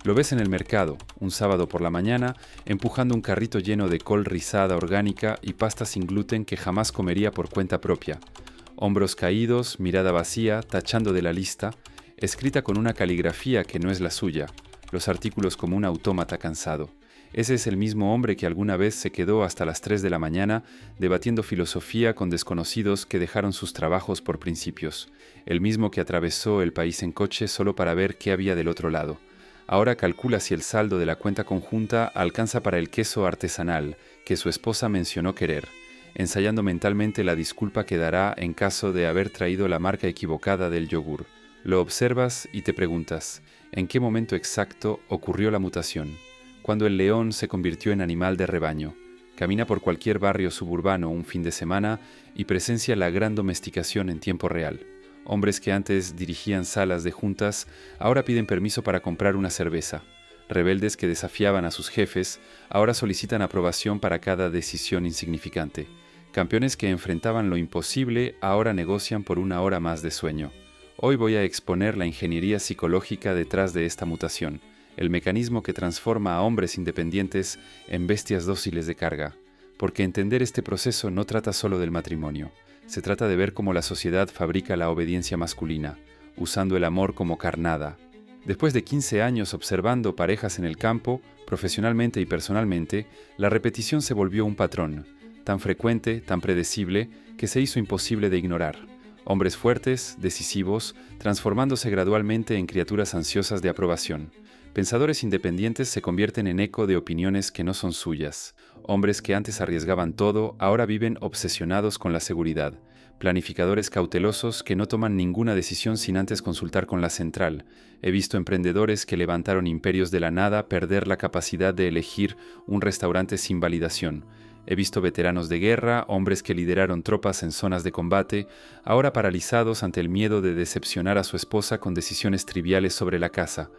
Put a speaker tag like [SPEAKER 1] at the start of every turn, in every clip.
[SPEAKER 1] Lo ves en el mercado, un sábado por la mañana, empujando un carrito lleno de col rizada orgánica y pasta sin gluten que jamás comería por cuenta propia. Hombros caídos, mirada vacía, tachando de la lista, escrita con una caligrafía que no es la suya, los artículos como un autómata cansado. Ese es el mismo hombre que alguna vez se quedó hasta las 3 de la mañana debatiendo filosofía con desconocidos que dejaron sus trabajos por principios. El mismo que atravesó el país en coche solo para ver qué había del otro lado. Ahora calcula si el saldo de la cuenta conjunta alcanza para el queso artesanal que su esposa mencionó querer, ensayando mentalmente la disculpa que dará en caso de haber traído la marca equivocada del yogur. Lo observas y te preguntas, ¿en qué momento exacto ocurrió la mutación? Cuando el león se convirtió en animal de rebaño. Camina por cualquier barrio suburbano un fin de semana y presencia la gran domesticación en tiempo real. Hombres que antes dirigían salas de juntas, ahora piden permiso para comprar una cerveza. Rebeldes que desafiaban a sus jefes, ahora solicitan aprobación para cada decisión insignificante. Campeones que enfrentaban lo imposible, ahora negocian por una hora más de sueño. Hoy voy a exponer la ingeniería psicológica detrás de esta mutación, el mecanismo que transforma a hombres independientes en bestias dóciles de carga. Porque entender este proceso no trata solo del matrimonio. Se trata de ver cómo la sociedad fabrica la obediencia masculina, usando el amor como carnada. Después de 15 años observando parejas en el campo, profesionalmente y personalmente, la repetición se volvió un patrón, tan frecuente, tan predecible, que se hizo imposible de ignorar. Hombres fuertes, decisivos, transformándose gradualmente en criaturas ansiosas de aprobación. Pensadores independientes se convierten en eco de opiniones que no son suyas. Hombres que antes arriesgaban todo, ahora viven obsesionados con la seguridad. Planificadores cautelosos que no toman ninguna decisión sin antes consultar con la central. He visto emprendedores que levantaron imperios de la nada perder la capacidad de elegir un restaurante sin validación. He visto veteranos de guerra, hombres que lideraron tropas en zonas de combate, ahora paralizados ante el miedo de decepcionar a su esposa con decisiones triviales sobre la casa.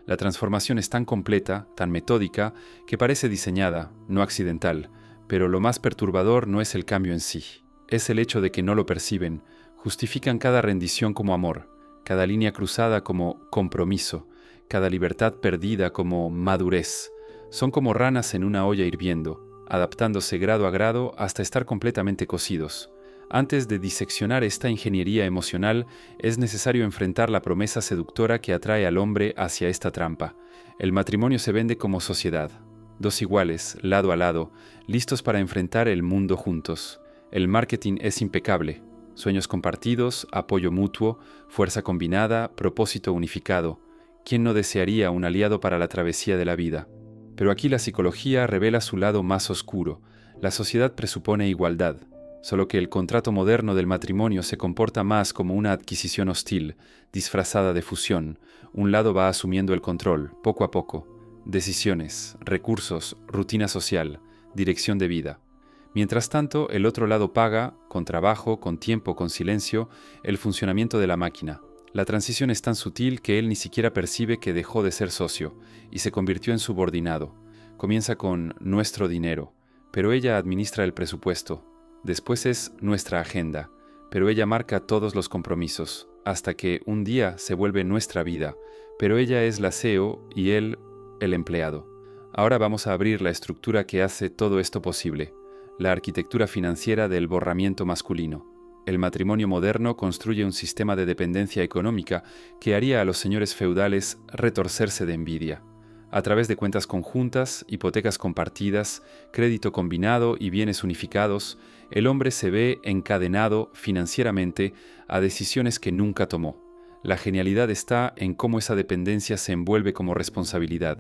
[SPEAKER 1] La transformación es tan completa, tan metódica, que parece diseñada, no accidental, pero lo más perturbador no es el cambio en sí, es el hecho de que no lo perciben, justifican cada rendición como amor, cada línea cruzada como compromiso, cada libertad perdida como madurez. Son como ranas en una olla hirviendo, adaptándose grado a grado hasta estar completamente cocidos. Antes de diseccionar esta ingeniería emocional, es necesario enfrentar la promesa seductora que atrae al hombre hacia esta trampa. El matrimonio se vende como sociedad. Dos iguales, lado a lado, listos para enfrentar el mundo juntos. El marketing es impecable. Sueños compartidos, apoyo mutuo, fuerza combinada, propósito unificado. ¿Quién no desearía un aliado para la travesía de la vida? Pero aquí la psicología revela su lado más oscuro. La sociedad presupone igualdad. Solo que el contrato moderno del matrimonio se comporta más como una adquisición hostil, disfrazada de fusión. Un lado va asumiendo el control, poco a poco. Decisiones, recursos, rutina social, dirección de vida. Mientras tanto, el otro lado paga, con trabajo, con tiempo, con silencio, el funcionamiento de la máquina. La transición es tan sutil que él ni siquiera percibe que dejó de ser socio y se convirtió en subordinado. Comienza con nuestro dinero, pero ella administra el presupuesto. Después es nuestra agenda, pero ella marca todos los compromisos, hasta que un día se vuelve nuestra vida, pero ella es la CEO y él el empleado. Ahora vamos a abrir la estructura que hace todo esto posible, la arquitectura financiera del borramiento masculino. El matrimonio moderno construye un sistema de dependencia económica que haría a los señores feudales retorcerse de envidia. A través de cuentas conjuntas, hipotecas compartidas, crédito combinado y bienes unificados, el hombre se ve encadenado financieramente a decisiones que nunca tomó. La genialidad está en cómo esa dependencia se envuelve como responsabilidad.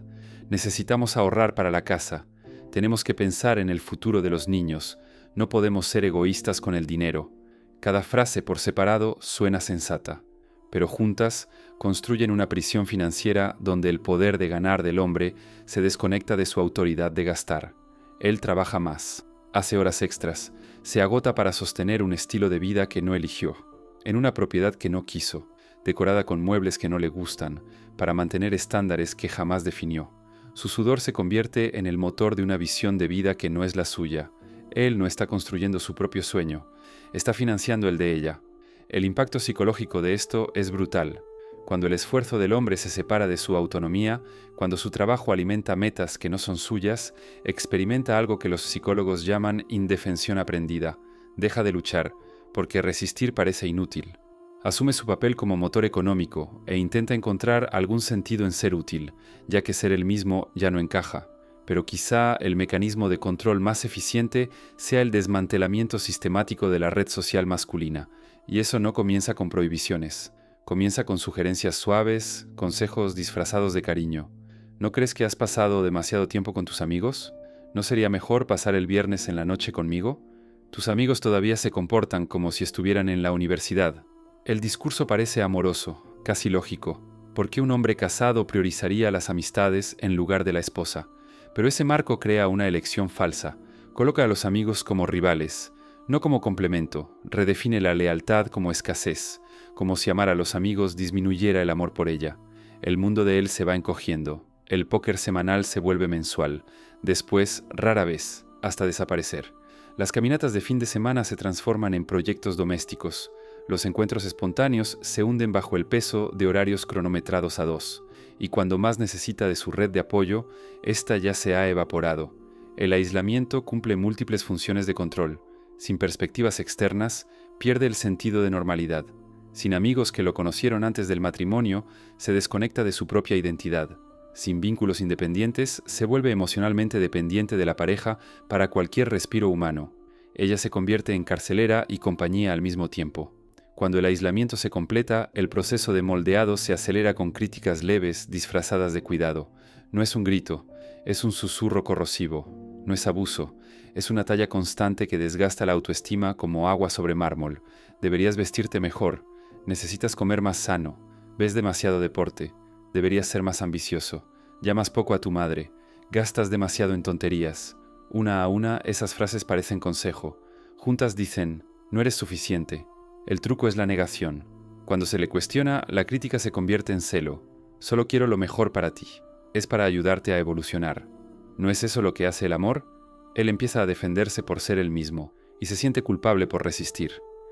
[SPEAKER 1] Necesitamos ahorrar para la casa. Tenemos que pensar en el futuro de los niños. No podemos ser egoístas con el dinero. Cada frase por separado suena sensata, pero juntas construyen una prisión financiera donde el poder de ganar del hombre se desconecta de su autoridad de gastar. Él trabaja más, hace horas extras, se agota para sostener un estilo de vida que no eligió, en una propiedad que no quiso, decorada con muebles que no le gustan, para mantener estándares que jamás definió. Su sudor se convierte en el motor de una visión de vida que no es la suya. Él no está construyendo su propio sueño, está financiando el de ella. El impacto psicológico de esto es brutal. Cuando el esfuerzo del hombre se separa de su autonomía, cuando su trabajo alimenta metas que no son suyas, experimenta algo que los psicólogos llaman indefensión aprendida. Deja de luchar, porque resistir parece inútil. Asume su papel como motor económico e intenta encontrar algún sentido en ser útil, ya que ser el mismo ya no encaja. Pero quizá el mecanismo de control más eficiente sea el desmantelamiento sistemático de la red social masculina, y eso no comienza con prohibiciones. Comienza con sugerencias suaves, consejos disfrazados de cariño. ¿No crees que has pasado demasiado tiempo con tus amigos? ¿No sería mejor pasar el viernes en la noche conmigo? Tus amigos todavía se comportan como si estuvieran en la universidad. El discurso parece amoroso, casi lógico. ¿Por qué un hombre casado priorizaría las amistades en lugar de la esposa? Pero ese marco crea una elección falsa. Coloca a los amigos como rivales, no como complemento. Redefine la lealtad como escasez, como si amar a los amigos disminuyera el amor por ella. El mundo de él se va encogiendo. El póker semanal se vuelve mensual. Después, rara vez, hasta desaparecer. Las caminatas de fin de semana se transforman en proyectos domésticos. Los encuentros espontáneos se hunden bajo el peso de horarios cronometrados a dos. Y cuando más necesita de su red de apoyo, ésta ya se ha evaporado. El aislamiento cumple múltiples funciones de control. Sin perspectivas externas, pierde el sentido de normalidad. Sin amigos que lo conocieron antes del matrimonio, se desconecta de su propia identidad. Sin vínculos independientes, se vuelve emocionalmente dependiente de la pareja para cualquier respiro humano. Ella se convierte en carcelera y compañía al mismo tiempo. Cuando el aislamiento se completa, el proceso de moldeado se acelera con críticas leves disfrazadas de cuidado. No es un grito, es un susurro corrosivo. No es abuso, es una talla constante que desgasta la autoestima como agua sobre mármol. Deberías vestirte mejor. Necesitas comer más sano, ves demasiado deporte, deberías ser más ambicioso, llamas poco a tu madre, gastas demasiado en tonterías. Una a una, esas frases parecen consejo. Juntas dicen, no eres suficiente. El truco es la negación. Cuando se le cuestiona, la crítica se convierte en celo. Solo quiero lo mejor para ti. Es para ayudarte a evolucionar. ¿No es eso lo que hace el amor? Él empieza a defenderse por ser él mismo, y se siente culpable por resistir.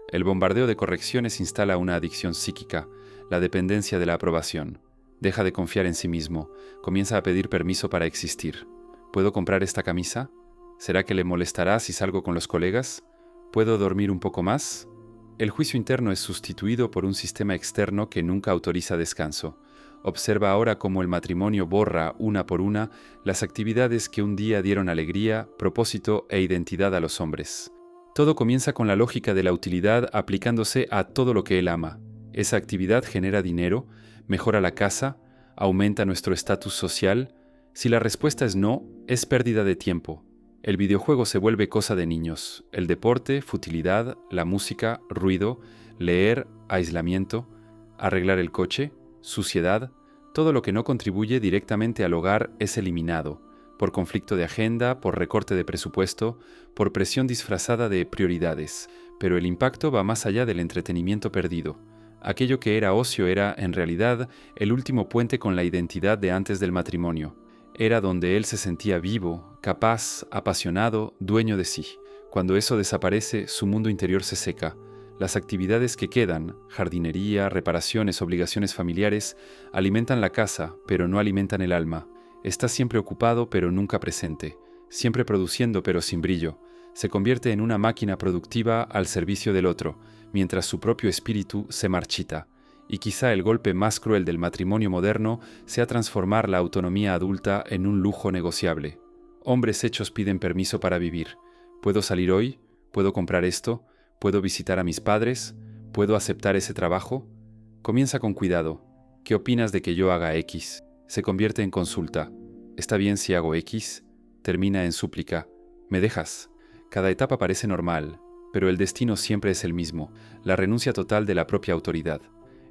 [SPEAKER 1] El bombardeo de correcciones instala una adicción psíquica, la dependencia de la aprobación. Deja de confiar en sí mismo, comienza a pedir permiso para existir. ¿Puedo comprar esta camisa? ¿Será que le molestará si salgo con los colegas? ¿Puedo dormir un poco más? El juicio interno es sustituido por un sistema externo que nunca autoriza descanso. Observa ahora cómo el matrimonio borra, una por una, las actividades que un día dieron alegría, propósito e identidad a los hombres. Todo comienza con la lógica de la utilidad aplicándose a todo lo que él ama. Esa actividad genera dinero, mejora la casa, aumenta nuestro estatus social. Si la respuesta es no, es pérdida de tiempo. El videojuego se vuelve cosa de niños. El deporte, futilidad, la música, ruido, leer, aislamiento, arreglar el coche, suciedad, todo lo que no contribuye directamente al hogar es eliminado. Por conflicto de agenda, por recorte de presupuesto, por presión disfrazada de prioridades, pero el impacto va más allá del entretenimiento perdido. Aquello que era ocio era, en realidad, el último puente con la identidad de antes del matrimonio. Era donde él se sentía vivo, capaz, apasionado, dueño de sí. Cuando eso desaparece, su mundo interior se seca. Las actividades que quedan, jardinería, reparaciones, obligaciones familiares, alimentan la casa, pero no alimentan el alma. Está siempre ocupado pero nunca presente, siempre produciendo pero sin brillo. Se convierte en una máquina productiva al servicio del otro, mientras su propio espíritu se marchita. Y quizá el golpe más cruel del matrimonio moderno sea transformar la autonomía adulta en un lujo negociable. Hombres hechos piden permiso para vivir. ¿Puedo salir hoy? ¿Puedo comprar esto? ¿Puedo visitar a mis padres? ¿Puedo aceptar ese trabajo? Comienza con cuidado. ¿Qué opinas de que yo haga X? Se convierte en consulta. ¿Está bien si hago X? Termina en súplica. ¿Me dejas? Cada etapa parece normal, pero el destino siempre es el mismo, la renuncia total de la propia autoridad.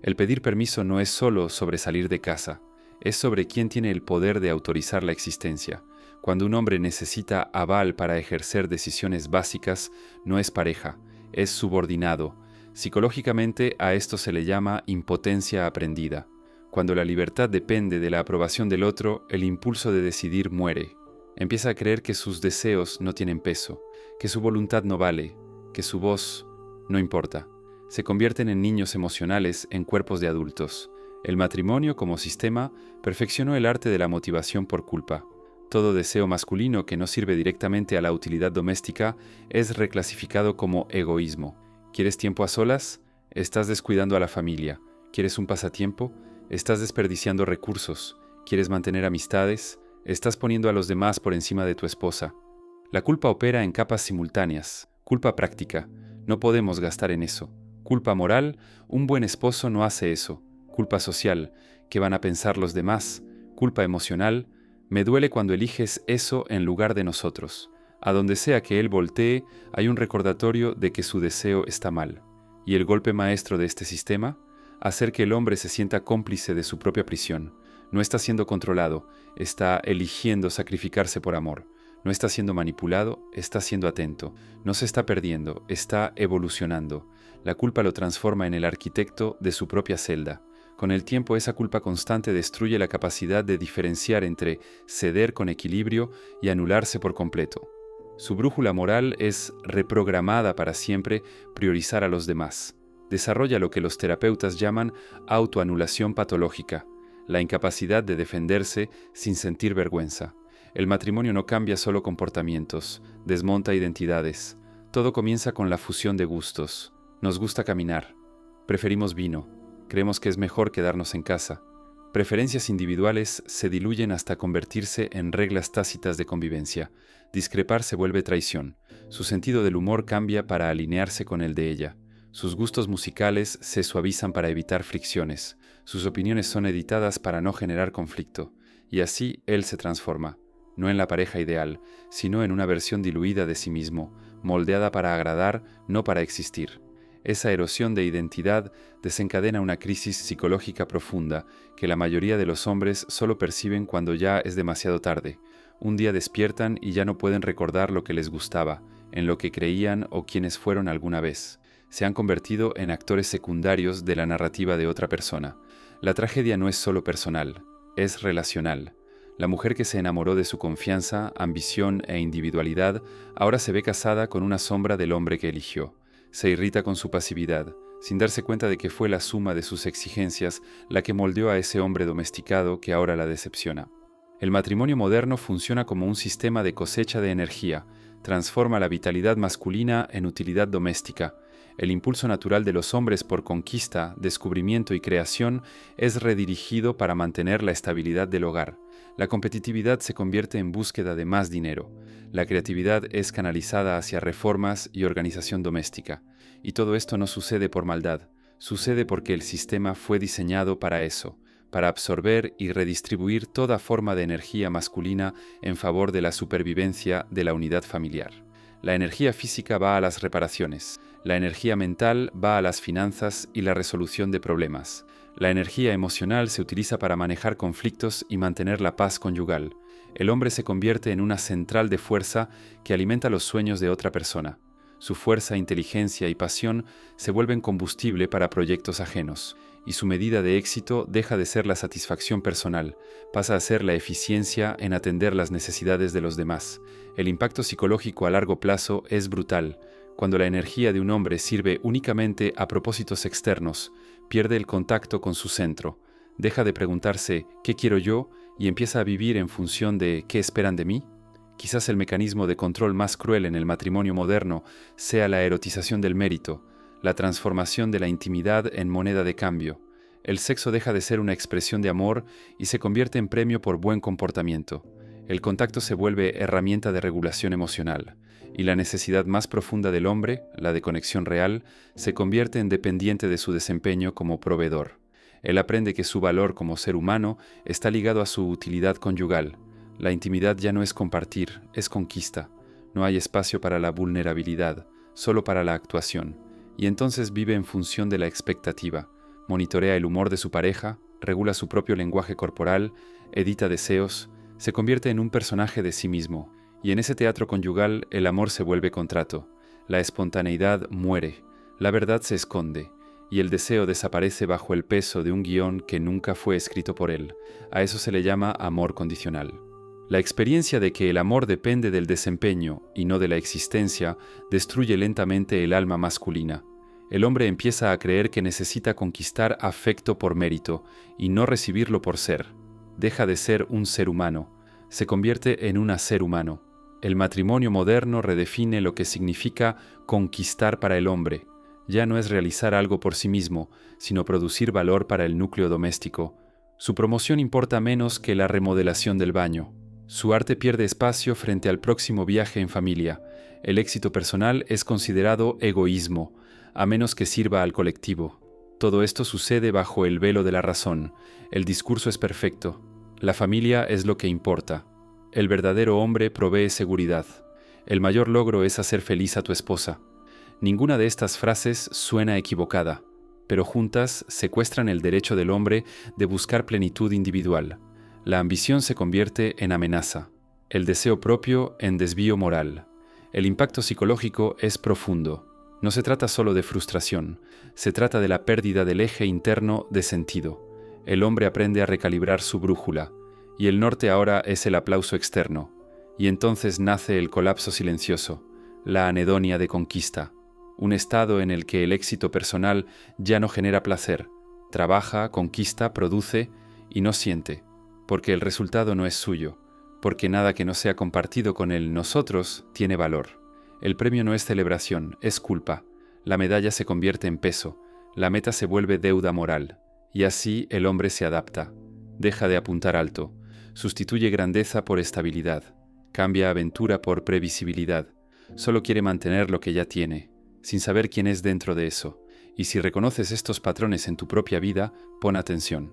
[SPEAKER 1] El pedir permiso no es solo sobre salir de casa, es sobre quién tiene el poder de autorizar la existencia. Cuando un hombre necesita aval para ejercer decisiones básicas, no es pareja, es subordinado. Psicológicamente a esto se le llama impotencia aprendida. Cuando la libertad depende de la aprobación del otro, el impulso de decidir muere. Empieza a creer que sus deseos no tienen peso, que su voluntad no vale, que su voz no importa. Se convierten en niños emocionales en cuerpos de adultos. El matrimonio, como sistema, perfeccionó el arte de la motivación por culpa. Todo deseo masculino que no sirve directamente a la utilidad doméstica es reclasificado como egoísmo. ¿Quieres tiempo a solas? Estás descuidando a la familia. ¿Quieres un pasatiempo? Estás desperdiciando recursos. ¿Quieres mantener amistades? Estás poniendo a los demás por encima de tu esposa. La culpa opera en capas simultáneas. Culpa práctica. No podemos gastar en eso. Culpa moral. Un buen esposo no hace eso. Culpa social. ¿Qué van a pensar los demás? Culpa emocional. Me duele cuando eliges eso en lugar de nosotros. A donde sea que él voltee, hay un recordatorio de que su deseo está mal. ¿Y el golpe maestro de este sistema? Hacer que el hombre se sienta cómplice de su propia prisión. No está siendo controlado, está eligiendo sacrificarse por amor. No está siendo manipulado, está siendo atento. No se está perdiendo, está evolucionando. La culpa lo transforma en el arquitecto de su propia celda. Con el tiempo, esa culpa constante destruye la capacidad de diferenciar entre ceder con equilibrio y anularse por completo. Su brújula moral es reprogramada para siempre priorizar a los demás. Desarrolla lo que los terapeutas llaman autoanulación patológica, la incapacidad de defenderse sin sentir vergüenza. El matrimonio no cambia solo comportamientos, desmonta identidades. Todo comienza con la fusión de gustos. Nos gusta caminar. Preferimos vino. Creemos que es mejor quedarnos en casa. Preferencias individuales se diluyen hasta convertirse en reglas tácitas de convivencia. Discrepar se vuelve traición. Su sentido del humor cambia para alinearse con el de ella. Sus gustos musicales se suavizan para evitar fricciones. Sus opiniones son editadas para no generar conflicto. Y así él se transforma, no en la pareja ideal, sino en una versión diluida de sí mismo, moldeada para agradar, no para existir. Esa erosión de identidad desencadena una crisis psicológica profunda que la mayoría de los hombres solo perciben cuando ya es demasiado tarde. Un día despiertan y ya no pueden recordar lo que les gustaba, en lo que creían o quienes fueron alguna vez. Se han convertido en actores secundarios de la narrativa de otra persona. La tragedia no es solo personal, es relacional. La mujer que se enamoró de su confianza, ambición e individualidad ahora se ve casada con una sombra del hombre que eligió. Se irrita con su pasividad, sin darse cuenta de que fue la suma de sus exigencias la que moldeó a ese hombre domesticado que ahora la decepciona. El matrimonio moderno funciona como un sistema de cosecha de energía, transforma la vitalidad masculina en utilidad doméstica. El impulso natural de los hombres por conquista, descubrimiento y creación es redirigido para mantener la estabilidad del hogar. La competitividad se convierte en búsqueda de más dinero. La creatividad es canalizada hacia reformas y organización doméstica. Y todo esto no sucede por maldad, sucede porque el sistema fue diseñado para eso, para absorber y redistribuir toda forma de energía masculina en favor de la supervivencia de la unidad familiar. La energía física va a las reparaciones, la energía mental va a las finanzas y la resolución de problemas. La energía emocional se utiliza para manejar conflictos y mantener la paz conyugal. El hombre se convierte en una central de fuerza que alimenta los sueños de otra persona. Su fuerza, inteligencia y pasión se vuelven combustible para proyectos ajenos, y su medida de éxito deja de ser la satisfacción personal, pasa a ser la eficiencia en atender las necesidades de los demás. El impacto psicológico a largo plazo es brutal. Cuando la energía de un hombre sirve únicamente a propósitos externos, pierde el contacto con su centro, deja de preguntarse ¿qué quiero yo? Y empieza a vivir en función de ¿qué esperan de mí? Quizás el mecanismo de control más cruel en el matrimonio moderno sea la erotización del mérito, la transformación de la intimidad en moneda de cambio. El sexo deja de ser una expresión de amor y se convierte en premio por buen comportamiento. El contacto se vuelve herramienta de regulación emocional, y la necesidad más profunda del hombre, la de conexión real, se convierte en dependiente de su desempeño como proveedor. Él aprende que su valor como ser humano está ligado a su utilidad conyugal. La intimidad ya no es compartir, es conquista. No hay espacio para la vulnerabilidad, solo para la actuación. Y entonces vive en función de la expectativa, monitorea el humor de su pareja, regula su propio lenguaje corporal, edita deseos, se convierte en un personaje de sí mismo. Y en ese teatro conyugal el amor se vuelve contrato, la espontaneidad muere, la verdad se esconde, y el deseo desaparece bajo el peso de un guión que nunca fue escrito por él. A eso se le llama amor condicional. La experiencia de que el amor depende del desempeño y no de la existencia destruye lentamente el alma masculina. El hombre empieza a creer que necesita conquistar afecto por mérito y no recibirlo por ser. Deja de ser un ser humano, se convierte en un hacer humano. El matrimonio moderno redefine lo que significa conquistar para el hombre. Ya no es realizar algo por sí mismo, sino producir valor para el núcleo doméstico. Su promoción importa menos que la remodelación del baño. Su arte pierde espacio frente al próximo viaje en familia. El éxito personal es considerado egoísmo, a menos que sirva al colectivo. Todo esto sucede bajo el velo de la razón. El discurso es perfecto. La familia es lo que importa. El verdadero hombre provee seguridad. El mayor logro es hacer feliz a tu esposa. Ninguna de estas frases suena equivocada, pero juntas secuestran el derecho del hombre de buscar plenitud individual. La ambición se convierte en amenaza, el deseo propio en desvío moral. El impacto psicológico es profundo. No se trata solo de frustración, se trata de la pérdida del eje interno de sentido. El hombre aprende a recalibrar su brújula, y el norte ahora es el aplauso externo. Y entonces nace el colapso silencioso, la anedonia de conquista, un estado en el que el éxito personal ya no genera placer, trabaja, conquista, produce y no siente, porque el resultado no es suyo, porque nada que no sea compartido con el nosotros tiene valor. El premio no es celebración, es culpa. La medalla se convierte en peso, la meta se vuelve deuda moral, y así el hombre se adapta. Deja de apuntar alto, sustituye grandeza por estabilidad, cambia aventura por previsibilidad, solo quiere mantener lo que ya tiene, sin saber quién es dentro de eso, y si reconoces estos patrones en tu propia vida, pon atención.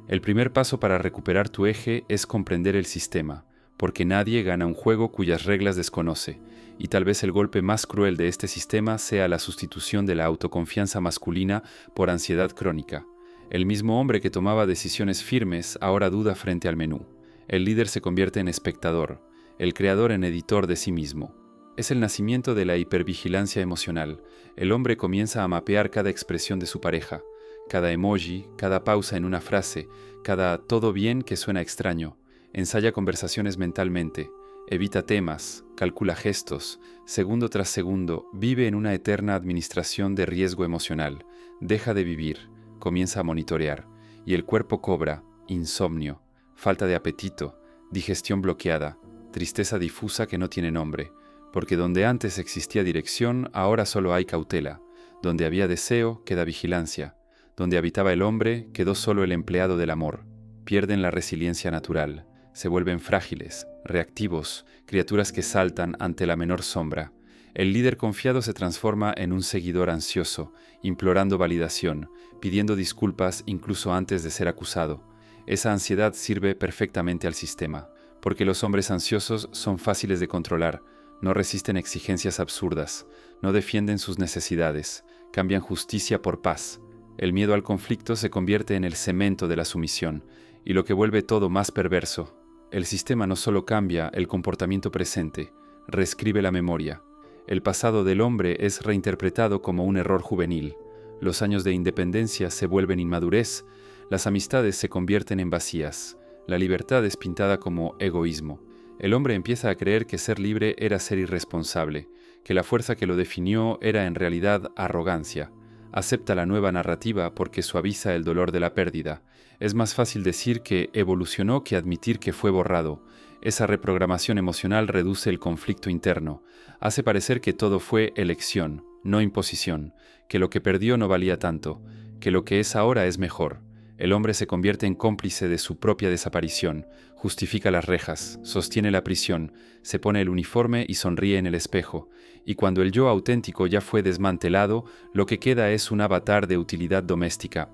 [SPEAKER 1] El primer paso para recuperar tu eje es comprender el sistema, porque nadie gana un juego cuyas reglas desconoce, y tal vez el golpe más cruel de este sistema sea la sustitución de la autoconfianza masculina por ansiedad crónica. El mismo hombre que tomaba decisiones firmes ahora duda frente al menú. El líder se convierte en espectador, el creador en editor de sí mismo. Es el nacimiento de la hipervigilancia emocional. El hombre comienza a mapear cada expresión de su pareja, cada emoji, cada pausa en una frase, cada todo bien que suena extraño. Ensaya conversaciones mentalmente, evita temas, calcula gestos, segundo tras segundo, vive en una eterna administración de riesgo emocional. Deja de vivir, comienza a monitorear, y el cuerpo cobra insomnio, falta de apetito, digestión bloqueada, tristeza difusa que no tiene nombre, porque donde antes existía dirección, ahora solo hay cautela. Donde había deseo, queda vigilancia. Donde habitaba el hombre, quedó solo el empleado del amor. Pierden la resiliencia natural. Se vuelven frágiles, reactivos, criaturas que saltan ante la menor sombra. El líder confiado se transforma en un seguidor ansioso, implorando validación, pidiendo disculpas incluso antes de ser acusado. Esa ansiedad sirve perfectamente al sistema, porque los hombres ansiosos son fáciles de controlar, no resisten exigencias absurdas, no defienden sus necesidades, cambian justicia por paz. El miedo al conflicto se convierte en el cemento de la sumisión, y lo que vuelve todo más perverso. El sistema no solo cambia el comportamiento presente, reescribe la memoria. El pasado del hombre es reinterpretado como un error juvenil. Los años de independencia se vuelven inmadurez, las amistades se convierten en vacías, la libertad es pintada como egoísmo. El hombre empieza a creer que ser libre era ser irresponsable, que la fuerza que lo definió era en realidad arrogancia. Acepta la nueva narrativa porque suaviza el dolor de la pérdida. Es más fácil decir que evolucionó que admitir que fue borrado. Esa reprogramación emocional reduce el conflicto interno. Hace parecer que todo fue elección, no imposición, que lo que perdió no valía tanto, que lo que es ahora es mejor. El hombre se convierte en cómplice de su propia desaparición, justifica las rejas, sostiene la prisión, se pone el uniforme y sonríe en el espejo, y cuando el yo auténtico ya fue desmantelado, lo que queda es un avatar de utilidad doméstica.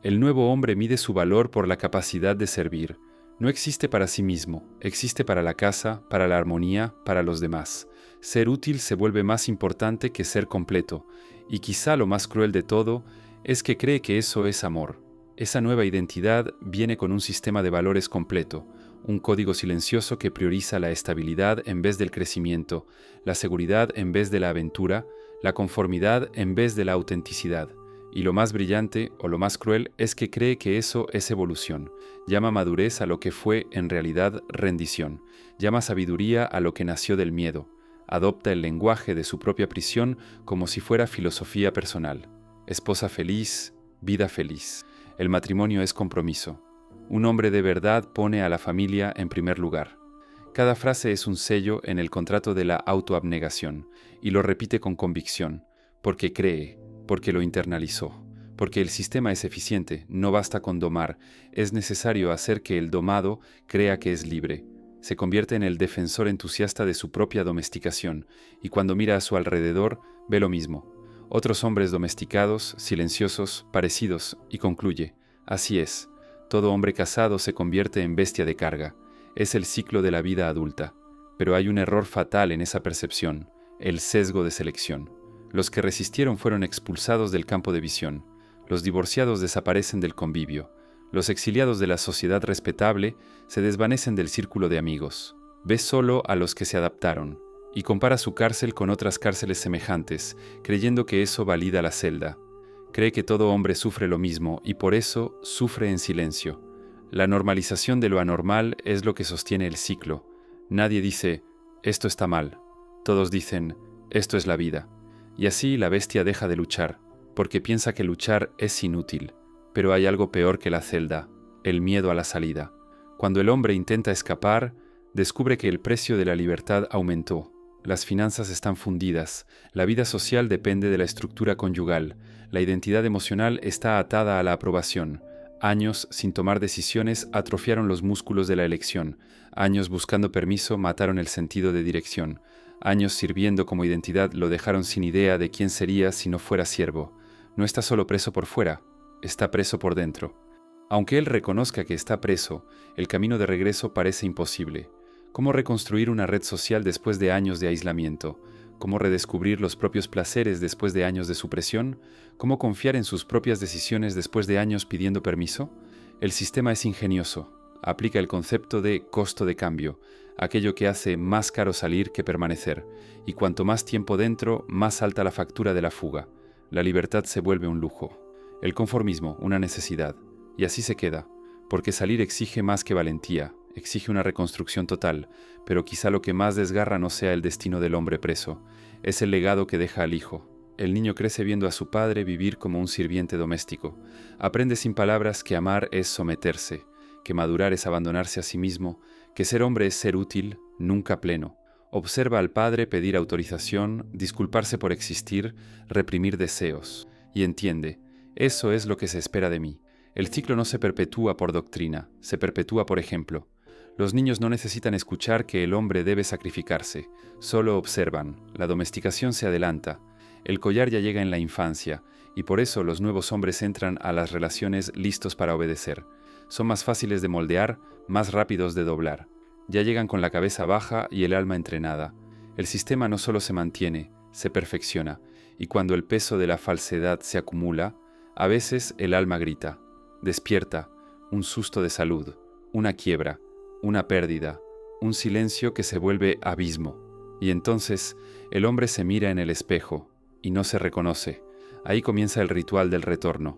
[SPEAKER 1] El nuevo hombre mide su valor por la capacidad de servir. No existe para sí mismo, existe para la casa, para la armonía, para los demás. Ser útil se vuelve más importante que ser completo, y quizá lo más cruel de todo es que cree que eso es amor. Esa nueva identidad viene con un sistema de valores completo, un código silencioso que prioriza la estabilidad en vez del crecimiento, la seguridad en vez de la aventura, la conformidad en vez de la autenticidad. Y lo más brillante, o lo más cruel, es que cree que eso es evolución. Llama madurez a lo que fue en realidad rendición. Llama sabiduría a lo que nació del miedo. Adopta el lenguaje de su propia prisión como si fuera filosofía personal. esposa feliz, vida feliz. El matrimonio es compromiso. Un hombre de verdad pone a la familia en primer lugar. Cada frase es un sello en el contrato de la autoabnegación y lo repite con convicción, porque cree, porque lo internalizó, porque el sistema es eficiente, no basta con domar, es necesario hacer que el domado crea que es libre. Se convierte en el defensor entusiasta de su propia domesticación y cuando mira a su alrededor ve lo mismo. Otros hombres domesticados, silenciosos, parecidos, y concluye, así es, todo hombre casado se convierte en bestia de carga. Es el ciclo de la vida adulta. Pero hay un error fatal en esa percepción, el sesgo de selección. Los que resistieron fueron expulsados del campo de visión. Los divorciados desaparecen del convivio. Los exiliados de la sociedad respetable se desvanecen del círculo de amigos. Ve solo a los que se adaptaron y compara su cárcel con otras cárceles semejantes, creyendo que eso valida la celda. Cree que todo hombre sufre lo mismo y por eso sufre en silencio. La normalización de lo anormal es lo que sostiene el ciclo. Nadie dice, esto está mal. Todos dicen, esto es la vida. Y así la bestia deja de luchar, porque piensa que luchar es inútil. Pero hay algo peor que la celda, el miedo a la salida. Cuando el hombre intenta escapar, descubre que el precio de la libertad aumentó. Las finanzas están fundidas, la vida social depende de la estructura conyugal, la identidad emocional está atada a la aprobación. Años sin tomar decisiones atrofiaron los músculos de la elección. Años buscando permiso mataron el sentido de dirección. Años sirviendo como identidad lo dejaron sin idea de quién sería si no fuera siervo. No está solo preso por fuera, está preso por dentro. Aunque él reconozca que está preso, el camino de regreso parece imposible. ¿Cómo reconstruir una red social después de años de aislamiento? ¿Cómo redescubrir los propios placeres después de años de supresión? ¿Cómo confiar en sus propias decisiones después de años pidiendo permiso? El sistema es ingenioso. Aplica el concepto de costo de cambio, aquello que hace más caro salir que permanecer, y cuanto más tiempo dentro, más alta la factura de la fuga. La libertad se vuelve un lujo. El conformismo, una necesidad. Y así se queda, porque salir exige más que valentía. Exige una reconstrucción total, pero quizá lo que más desgarra no sea el destino del hombre preso, es el legado que deja al hijo. El niño crece viendo a su padre vivir como un sirviente doméstico. Aprende sin palabras que amar es someterse, que madurar es abandonarse a sí mismo, que ser hombre es ser útil, nunca pleno. Observa al padre pedir autorización, disculparse por existir, reprimir deseos. Y entiende, eso es lo que se espera de mí. El ciclo no se perpetúa por doctrina, se perpetúa por ejemplo. Los niños no necesitan escuchar que el hombre debe sacrificarse, solo observan, la domesticación se adelanta, el collar ya llega en la infancia, y por eso los nuevos hombres entran a las relaciones listos para obedecer. Son más fáciles de moldear, más rápidos de doblar. Ya llegan con la cabeza baja y el alma entrenada. El sistema no solo se mantiene, se perfecciona, y cuando el peso de la falsedad se acumula, a veces el alma grita, despierta, un susto de salud, una quiebra, una pérdida, un silencio que se vuelve abismo. Y entonces el hombre se mira en el espejo y no se reconoce. Ahí comienza el ritual del retorno,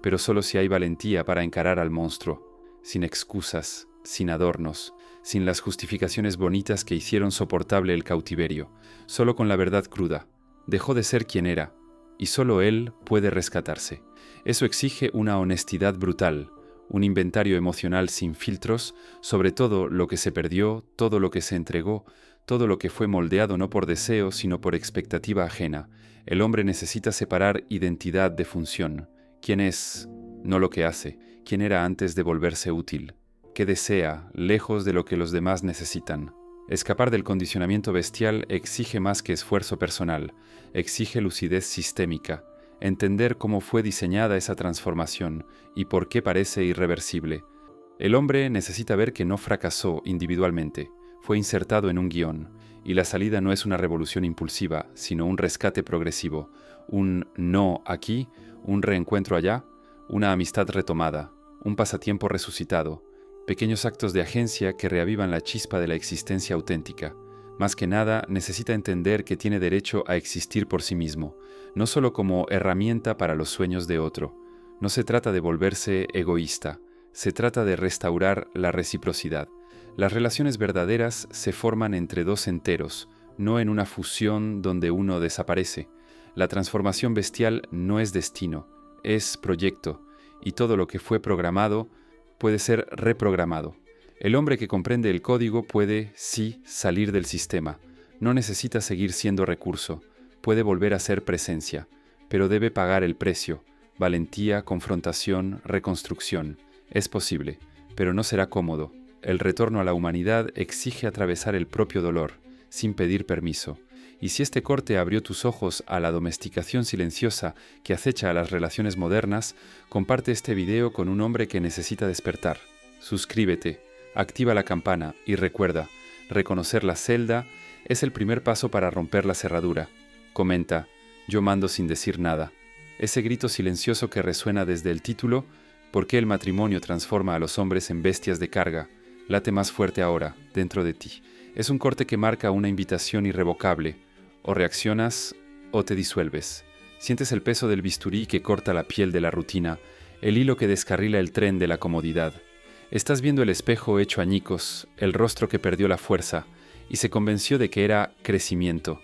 [SPEAKER 1] pero solo si hay valentía para encarar al monstruo, sin excusas, sin adornos, sin las justificaciones bonitas que hicieron soportable el cautiverio, solo con la verdad cruda. Dejó de ser quien era, y solo él puede rescatarse. Eso exige una honestidad brutal, un inventario emocional sin filtros sobre todo lo que se perdió, todo lo que se entregó, todo lo que fue moldeado no por deseo, sino por expectativa ajena. El hombre necesita separar identidad de función. ¿Quién es? No lo que hace. ¿Quién era antes de volverse útil? ¿Qué desea, lejos de lo que los demás necesitan? Escapar del condicionamiento bestial exige más que esfuerzo personal, exige lucidez sistémica. Entender cómo fue diseñada esa transformación y por qué parece irreversible. El hombre necesita ver que no fracasó individualmente, fue insertado en un guión, y la salida no es una revolución impulsiva, sino un rescate progresivo, un no aquí, un reencuentro allá, una amistad retomada, un pasatiempo resucitado, pequeños actos de agencia que reavivan la chispa de la existencia auténtica. Más que nada, necesita entender que tiene derecho a existir por sí mismo, no solo como herramienta para los sueños de otro. No se trata de volverse egoísta, se trata de restaurar la reciprocidad. Las relaciones verdaderas se forman entre dos enteros, no en una fusión donde uno desaparece. La transformación bestial no es destino, es proyecto, y todo lo que fue programado puede ser reprogramado. El hombre que comprende el código puede, sí, salir del sistema. No necesita seguir siendo recurso, puede volver a ser presencia, pero debe pagar el precio. Valentía, confrontación, reconstrucción. Es posible, pero no será cómodo. El retorno a la humanidad exige atravesar el propio dolor, sin pedir permiso. Y si este corte abrió tus ojos a la domesticación silenciosa que acecha a las relaciones modernas, comparte este video con un hombre que necesita despertar. Suscríbete, activa la campana y recuerda, reconocer la celda es el primer paso para romper la cerradura. Comenta, yo mando sin decir nada. Ese grito silencioso que resuena desde el título, ¿por qué el matrimonio transforma a los hombres en bestias de carga? Late más fuerte ahora, dentro de ti. Es un corte que marca una invitación irrevocable. O reaccionas o te disuelves. Sientes el peso del bisturí que corta la piel de la rutina, el hilo que descarrila el tren de la comodidad. Estás viendo el espejo hecho añicos, el rostro que perdió la fuerza, y se convenció de que era crecimiento.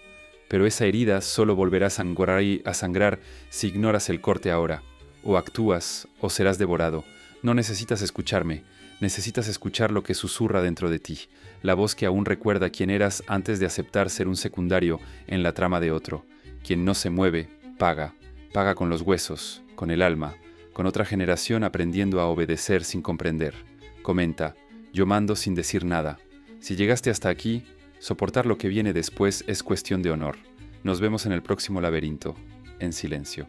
[SPEAKER 1] Pero esa herida solo volverá a sangrar si ignoras el corte ahora. O actúas o serás devorado. No necesitas escucharme. Necesitas escuchar lo que susurra dentro de ti, la voz que aún recuerda quién eras antes de aceptar ser un secundario en la trama de otro. Quien no se mueve, paga. Paga con los huesos, con el alma, con otra generación aprendiendo a obedecer sin comprender. Comenta, yo mando sin decir nada. Si llegaste hasta aquí, soportar lo que viene después es cuestión de honor. Nos vemos en el próximo laberinto, en silencio.